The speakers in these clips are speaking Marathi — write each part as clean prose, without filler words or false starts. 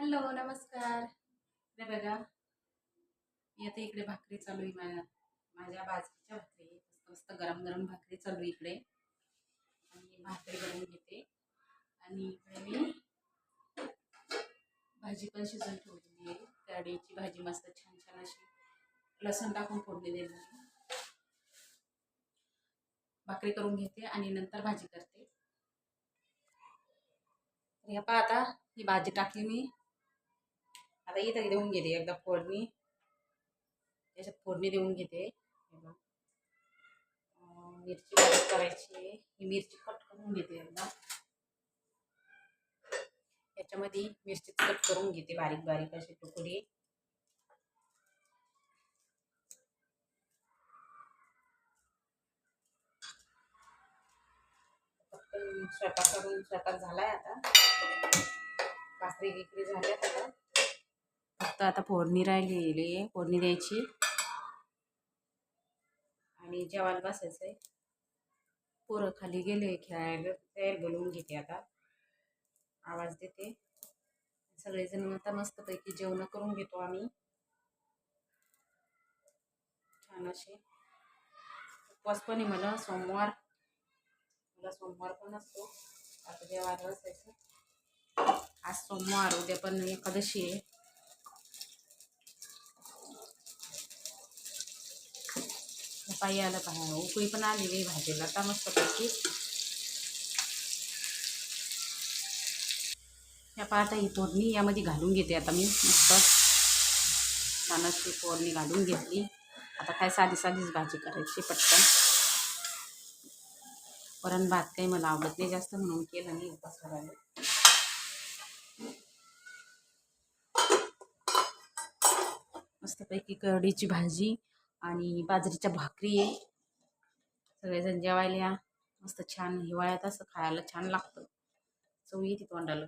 हॅलो, नमस्कार. इकडे बघा, मी आता इकडे भाकरी चालू आहे माझ्या बाजरीच्या भाकरी. मस्त मस्त गरम गरम भाकरी चालू आहे इकडे. आणि भाकरी बनवून घेते. आणि इकडे मी भाजी पण शिजवून ठेवलेली आहे. कढीची भाजी मस्त छान छान अशी लसूण टाकून फोडणी दिली. भाकरी करून घेते आणि नंतर भाजी करते. तर ह्या पहा, आता ही भाजी टाकली मी. आता इथं देऊन घेते एकदा फोडणी. याच्यात फोडणी देऊन घेते. हे बघ, मिरची बारीक करायची आहे. ही मिरची कट करून घेते एकदा. याच्यामध्ये मिरची कट करून घेते बारीक बारीक अशी तुकडी. स्वयंपाक झालाय आता. भाकरी गिकरी झाल्यात आता. फक्त आता फोडणी राहिलेली आहे, फोडणी द्यायची आणि जेवायला बसायचंय. पोरं खाली गेले खेळायला, तयार बोलवून घेते आता. आवाज देते. सगळेजण आता मस्तपैकी जेवण करून घेतो आम्ही छान असे. उपवास पण आहे मला सोमवार पण असतो. आता जेवायला बसायचं. आज सोमवार, उद्या पण एकादशी आहे. पायी आलं पाहिजे, उकळी पण आलेली भाजीला आता मस्तपैकी. या पाहता ही फोडणी यामध्ये घालून घेते आता मी. मस्त छान अशी फोडणी घालून घेतली. आता काय साधी साधीच भाजी करायची पटकन. वरण भात काही मला आवडत नाही जास्त, म्हणून केलं नाही उपवास करायला. मस्तपैकी कढीची भाजी आणि बाजरीच्या भाकरी आहे. सगळेजण जेवायला या. मस्त छान हिवाळ्यात असं खायला छान लागतं. चव येते तोंडाला.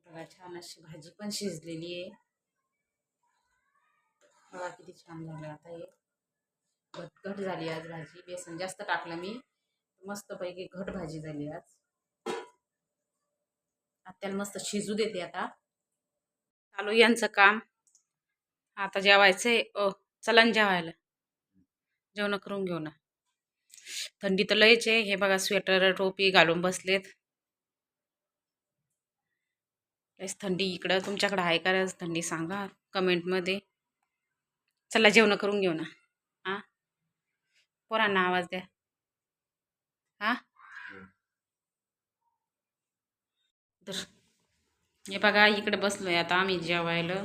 बघा, छान अशी भाजी पण शिजलेली आहे. बघा किती छान झालं. आता हे घटघट झाली आज भाजी. बेसन जास्त टाकलं मी, मस्तपैकी घट भाजी झाली आज. त्याला मस्त शिजू देते आता. चालू यांचं काम. आता जेवायचंय. चला ना जेवायला. जेवण करून घेऊ ना. थंडी तर लयच आहे. हे बघा, स्वेटर टोपी घालून बसलेत. लयच थंडी इकडं. तुमच्याकडं आहे का थंडी? सांगा कमेंटमध्ये. चला जेवण करून घेऊ ना. हां, पोरांना आवाज द्या. हां, तर हे बघा, इकडे बसलोय आता आम्ही जेवायला.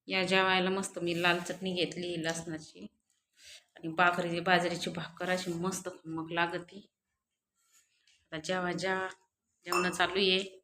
या जेवायला मस्त मी लाल चटणी घेतली लसणाची आणि बाजरीची भाकर अशी मस्त खमक लागती. आता जेवण चालू आहे.